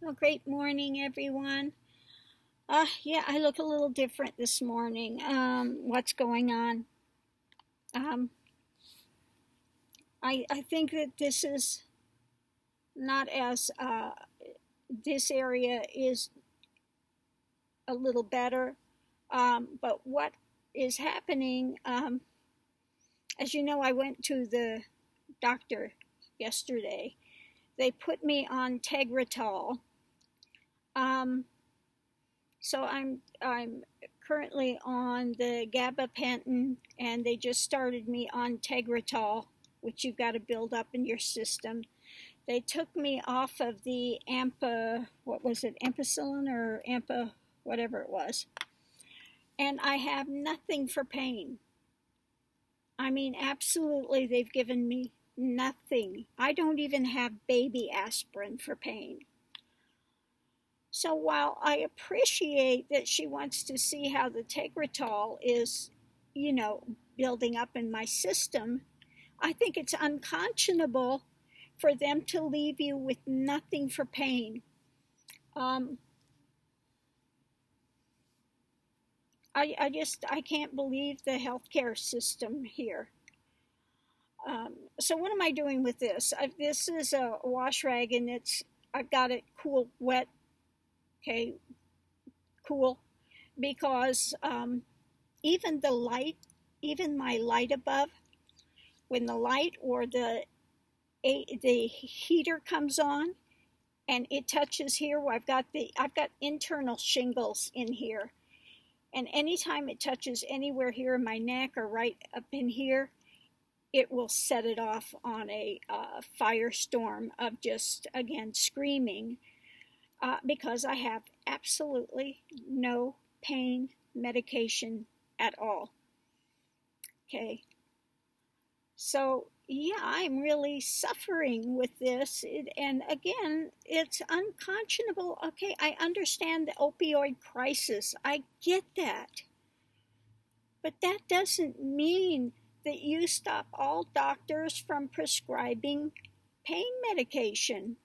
Well, great morning, everyone. Yeah, I look a little different this morning. What's going on? Um, I think that this is not as, this area is a little better. But what is happening, as you know, I went to the doctor yesterday. They put me on Tegretol. Um, so I'm currently on the gabapentin, and they just started me on Tegretol, which you've got to build up in your system. They took me off of the what was it, ampicillin or ampa, whatever it was, and I have nothing for pain. I mean, absolutely, they've given me nothing. I don't even have baby aspirin for pain. So while I appreciate that she wants to see how the Tegretol is, you know, building up in my system, I think it's unconscionable for them to leave you with nothing for pain. Um, I can't believe the healthcare system here. So what am I doing with this? This is a wash rag, and I've got it cool, wet, okay, cool, because even the light, even my light above, when the light or the heater comes on and it touches here where I've got internal shingles in here, and anytime it touches anywhere here in my neck or right up in here, it will set it off on a firestorm of just again screaming, because I have absolutely no pain medication at all. Okay, so yeah, I'm really suffering with this. And again, it's unconscionable. Okay, I understand the opioid crisis. I get that. But that doesn't mean that you stop all doctors from prescribing pain medication.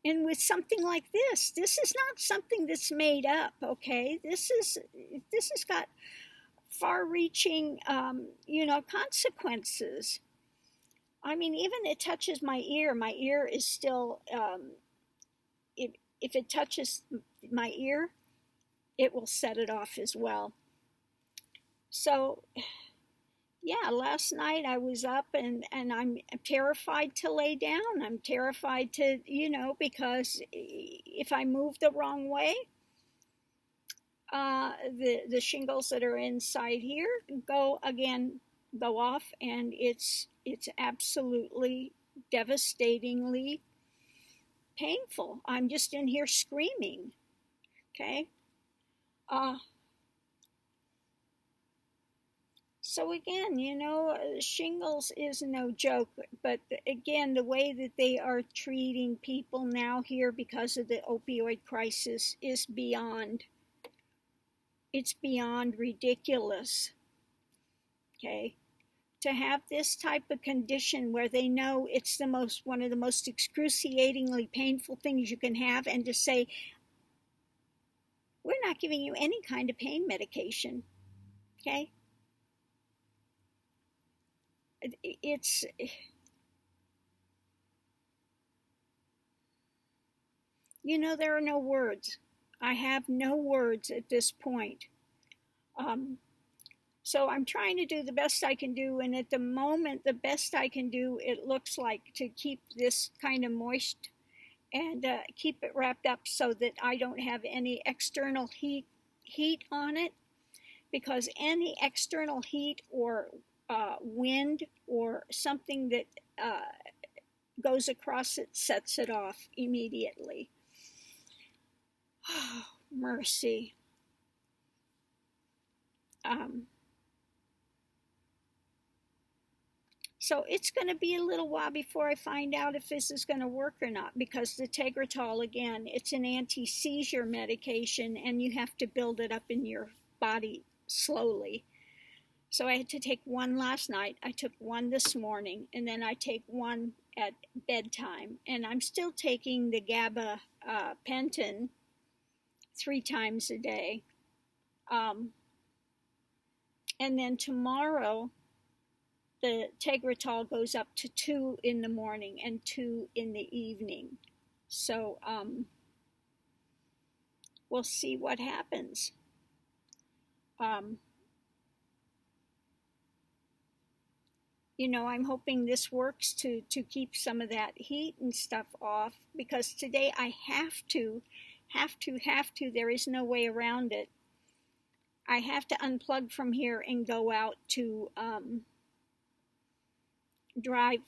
And with something like this is not something that's made up, okay? This has got far-reaching, consequences. I mean, even it touches my ear. My ear is still, if it touches my ear, it will set it off as well. So, yeah, last night I was up, and I'm terrified to lay down. I'm terrified to, because if I move the wrong way, the shingles that are inside here go off, and it's absolutely devastatingly painful. I'm just in here screaming. Okay. So again, shingles is no joke, but again, the way that they are treating people now here because of the opioid crisis is beyond ridiculous. Okay. To have this type of condition where they know it's one of the most excruciatingly painful things you can have, and to say, we're not giving you any kind of pain medication. Okay. It's there are no words. I have no words at this point. So I'm trying to do the best I can do, and at the moment, the best I can do, it looks like, to keep this kind of moist and keep it wrapped up so that I don't have any external heat on it, because any external heat or wind or something that goes across it sets it off immediately. Oh, mercy. So it's going to be a little while before I find out if this is going to work or not, because the Tegretol, again, it's an anti-seizure medication, and you have to build it up in your body slowly. So I had to take one last night. I took one this morning, and then I take one at bedtime. And I'm still taking the GABA Penton 3 times a day. And then tomorrow, the Tegretol goes up to 2 in the morning and 2 in the evening. So we'll see what happens. I'm hoping this works to keep some of that heat and stuff off, because today I have to. There is no way around it. I have to unplug from here and go out to drive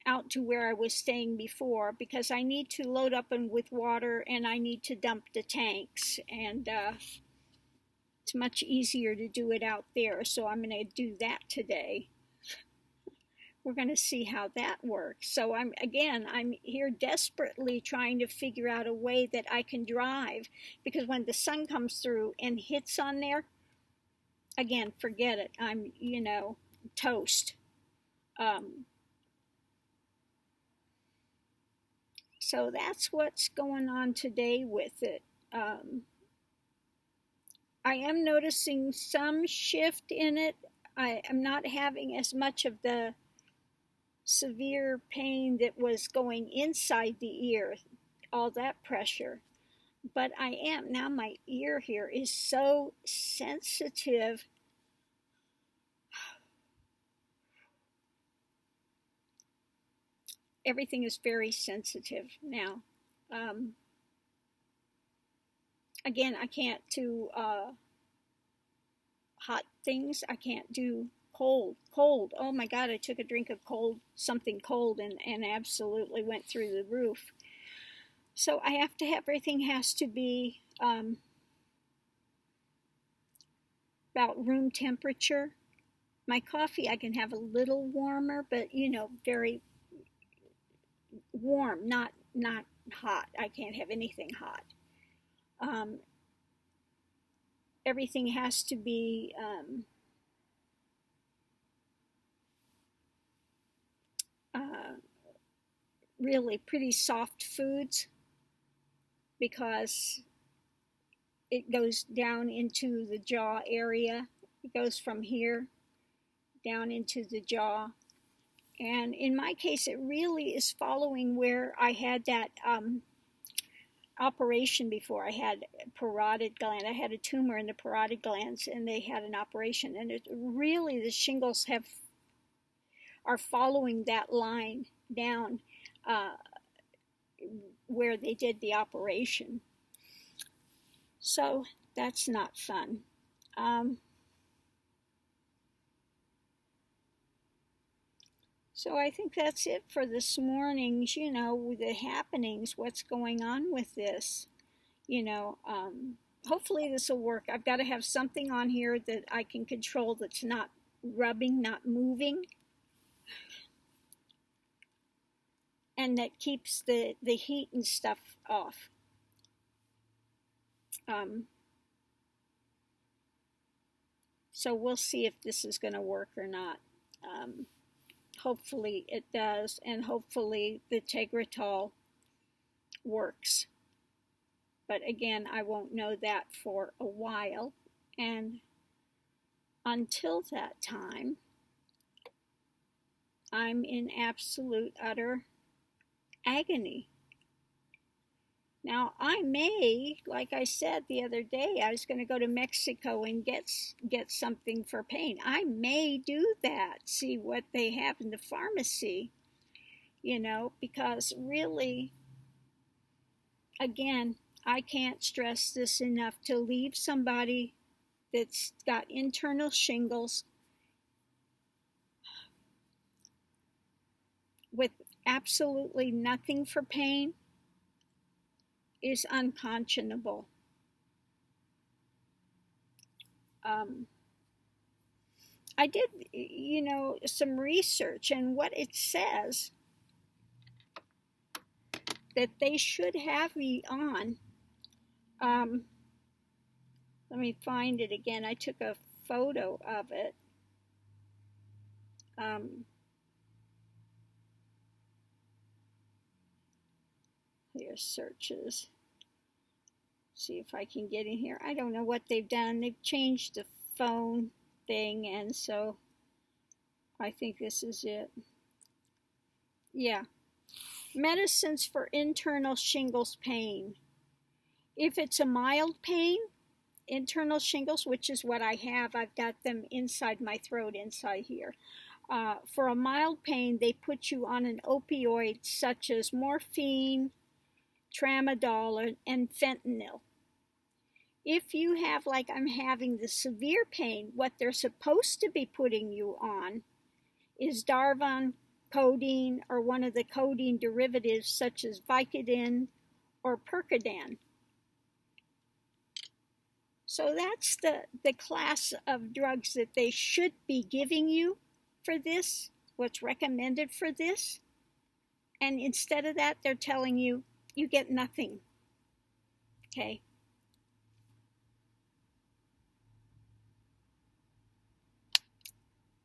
out to where I was staying before, because I need to load up with water and I need to dump the tanks, and it's much easier to do it out there, so I'm going to do that today. We're going to see how that works. So I'm here desperately trying to figure out a way that I can drive, because when the sun comes through and hits on there, again, forget it. I'm, toast. So that's what's going on today with it. I am noticing some shift in it. I am not having as much of the severe pain that was going inside the ear, all that pressure. But now my ear here is so sensitive. Everything is very sensitive now. Again, I can't do hot things. I can't do cold. Oh my God, I took a drink of something cold and absolutely went through the roof. So I have to have, everything has to be about room temperature. My coffee I can have a little warmer, but very warm, not hot. I can't have anything hot. Everything has to be really pretty soft foods, because it goes down into the jaw area. It goes from here down into the jaw. And in my case, it really is following where I had that operation before. I had parotid gland. I had a tumor in the parotid glands, and they had an operation. And it really, the shingles are following that line down where they did the operation. So that's not fun. So I think that's it for this morning's, the happenings, what's going on with this. Hopefully this will work. I've got to have something on here that I can control that's not rubbing, not moving, and that keeps the heat and stuff off. So we'll see if this is going to work or not. Hopefully it does, and hopefully the Tegretol works. But again, I won't know that for a while, and until that time, I'm in absolute, utter agony. Now, I may, like I said the other day, I was going to go to Mexico and get something for pain. I may do that, see what they have in the pharmacy, because really, again, I can't stress this enough. To leave somebody that's got internal shingles with absolutely nothing for pain is unconscionable. I did, some research, and what it says that they should have me on. Let me find it again. I took a photo of it. Here's searches. See if I can get in here. I don't know what they've done. They've changed the phone thing, and so I think this is it. Yeah. Medicines for internal shingles pain. If it's a mild pain, internal shingles, which is what I have, I've got them inside my throat, inside here. For a mild pain, they put you on an opioid such as morphine, tramadol, and fentanyl. If you have, like I'm having, the severe pain, what they're supposed to be putting you on is Darvon, codeine, or one of the codeine derivatives such as Vicodin or Percodan. So that's the class of drugs that they should be giving you for this, what's recommended for this. And instead of that, they're telling you, you get nothing. Okay?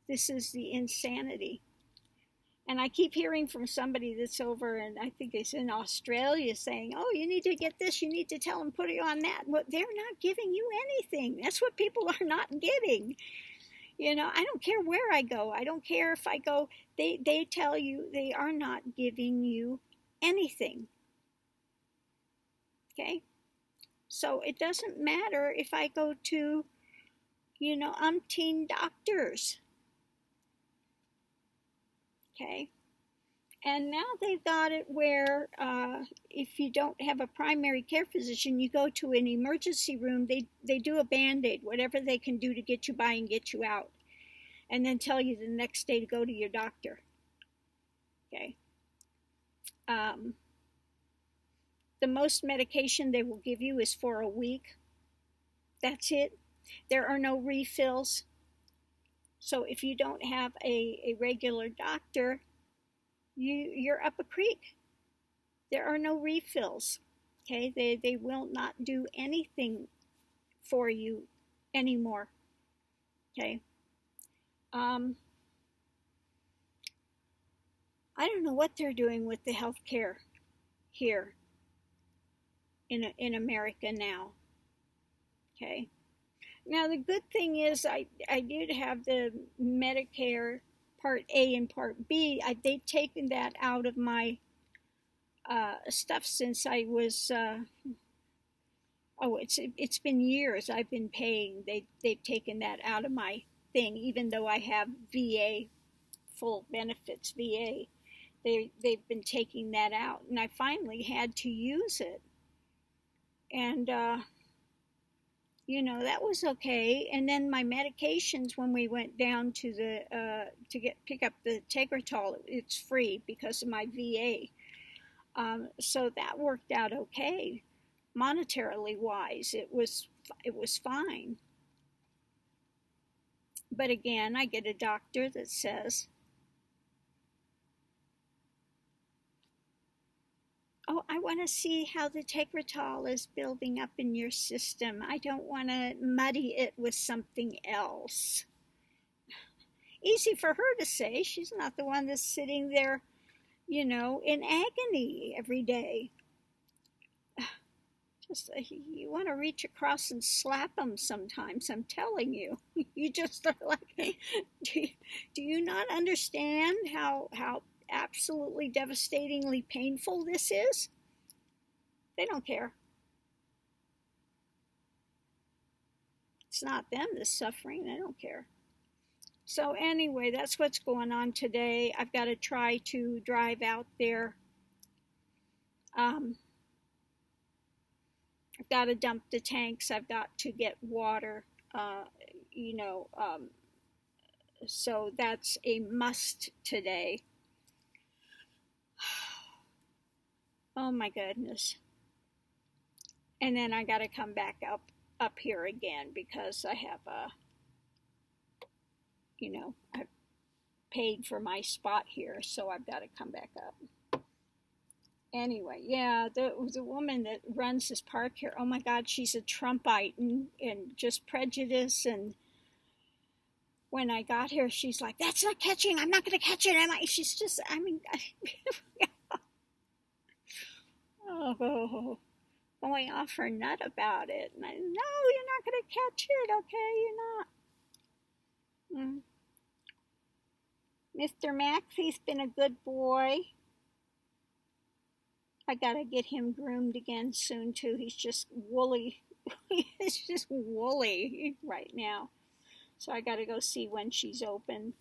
This is the insanity. And I keep hearing from somebody that's over, and I think it's in Australia, saying, oh, you need to get this, you need to tell them, put it on that. Well, they're not giving you anything. That's what people are not getting. You know, I don't care where I go. I don't care if I go, they tell you they are not giving you anything. Okay? So it doesn't matter if I go to, umpteen doctors. Okay? And now they've got it where if you don't have a primary care physician, you go to an emergency room, they do a Band-Aid, whatever they can do to get you by and get you out, and then tell you the next day to go to your doctor. Okay. The most medication they will give you is for a week. That's it. There are no refills. So if you don't have a regular doctor, you're up a creek. There are no refills. Okay, they will not do anything for you anymore. Okay. I don't know what they're doing with the healthcare here in America now. Okay. Now, the good thing is I did have the Medicare Part A and Part B. They've taken that out of my stuff since I was, it's been years I've been paying. They've taken that out of my thing, even though I have VA, full benefits VA. They've been taking that out, and I finally had to use it. And, that was okay. And then my medications, when we went down to the pick up the Tegretol, it's free because of my VA. So that worked out okay, monetarily wise. It was fine. But again, I get a doctor that says, oh, I want to see how the Tegretol is building up in your system. I don't want to muddy it with something else. Easy for her to say. She's not the one that's sitting there, in agony every day. Just, you want to reach across and slap them sometimes, I'm telling you. You just are like, do you not understand how absolutely devastatingly painful this is? They don't care. It's not them that's suffering. They don't care. So anyway, that's what's going on today. I've got to try to drive out there. I've got to dump the tanks. I've got to get water. So that's a must today. Oh my goodness. And then I got to come back up here again because I have I've paid for my spot here, so I've got to come back up. Anyway, yeah, the woman that runs this park here, oh my God, she's a Trumpite and just prejudice. And when I got here, she's like, that's not catching. I'm not going to catch it, am I? She's just, oh, going off her nut about it. And no, you're not going to catch it, okay? You're not. Mr. Max, he's been a good boy. I got to get him groomed again soon, too. He's just woolly. He's just woolly right now. So I got to go see when she's open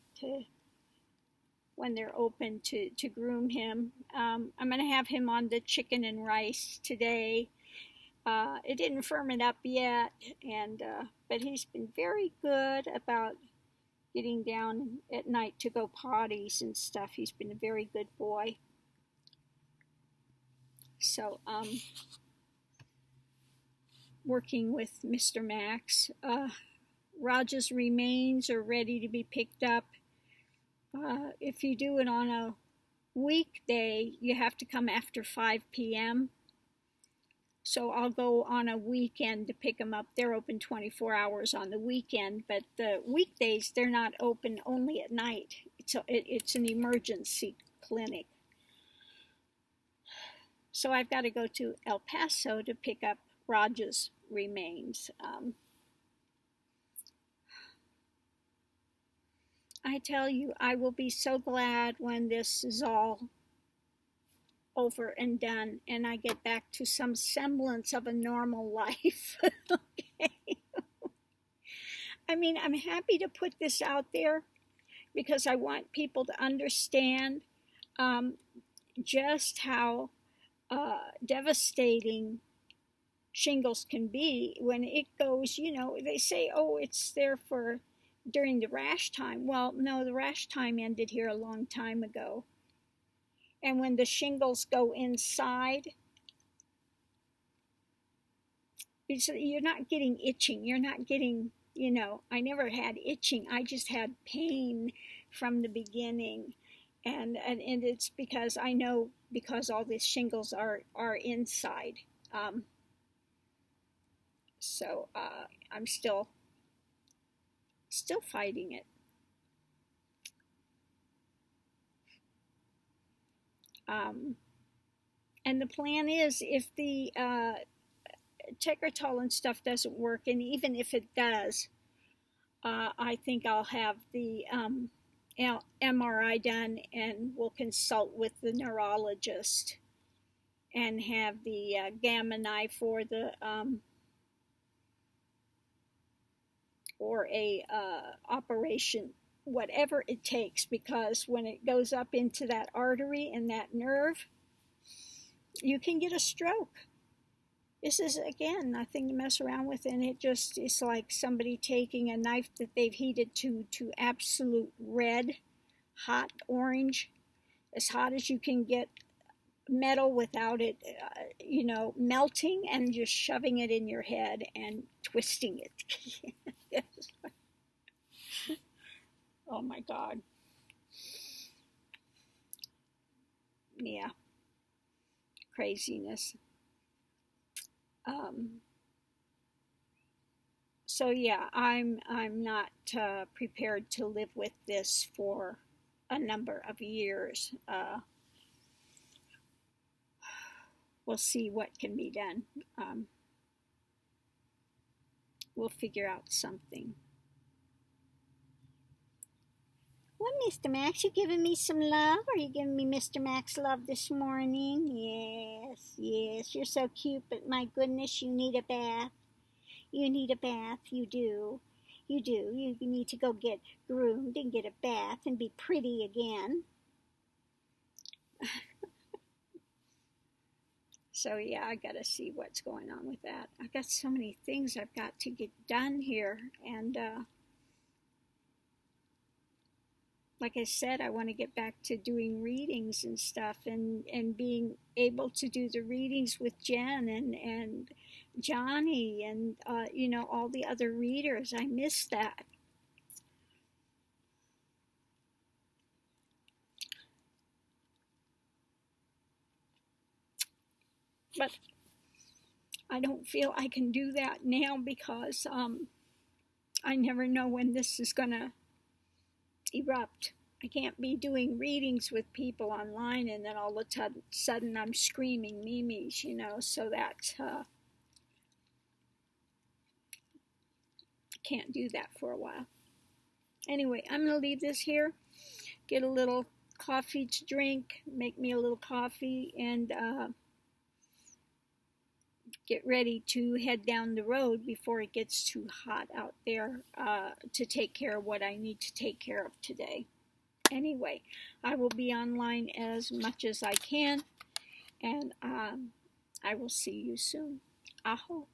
when they're open to groom him. I'm going to have him on the chicken and rice today. It didn't firm it up yet, but he's been very good about getting down at night to go potties and stuff. He's been a very good boy. So, working with Mr. Max. Raj's remains are ready to be picked up. If you do it on a weekday, you have to come after 5 p.m. So I'll go on a weekend to pick them up. They're open 24 hours on the weekend, but the weekdays, they're not open, only at night. It's an emergency clinic. So I've got to go to El Paso to pick up Raj's remains. I tell you, I will be so glad when this is all over and done and I get back to some semblance of a normal life. Okay. I mean, I'm happy to put this out there because I want people to understand just how devastating shingles can be when it goes, they say, oh, it's there for during the rash time. Well, no, the rash time ended here a long time ago. And when the shingles go inside, you're not getting itching. You're not getting, I never had itching. I just had pain from the beginning. And it's because I know because all these shingles are inside. So I'm still fighting it. And the plan is if the Tegretol and stuff doesn't work, and even if it does, I think I'll have the MRI done and we'll consult with the neurologist and have the gamma knife or the or a operation, whatever it takes, because when it goes up into that artery and that nerve, you can get a stroke. This is, again, nothing to mess around with, and it's like somebody taking a knife that they've heated to absolute red, hot orange, as hot as you can get metal without it, melting, and just shoving it in your head and twisting it. Oh my God. Yeah. Craziness. So yeah, I'm not prepared to live with this for a number of years. We'll see what can be done. We'll figure out something. Well, Mr. Max, you giving me some love? Are you giving me Mr. Max love this morning? Yes, you're so cute, but my goodness, you need a bath. You need a bath, you do. You do. You need to go get groomed and get a bath and be pretty again. So yeah, I gotta see what's going on with that. I've got so many things I've got to get done here, and like I said, I want to get back to doing readings and stuff, and being able to do the readings with Jen and Johnny and all the other readers. I miss that. But I don't feel I can do that now because I never know when this is going to erupt. I can't be doing readings with people online and then all of a sudden I'm screaming memes, so that can't do that for a while. Anyway, I'm going to leave this here, get a little coffee to drink, make me a little coffee, and get ready to head down the road before it gets too hot out there to take care of what I need to take care of today. Anyway, I will be online as much as I can, and I will see you soon. Aho.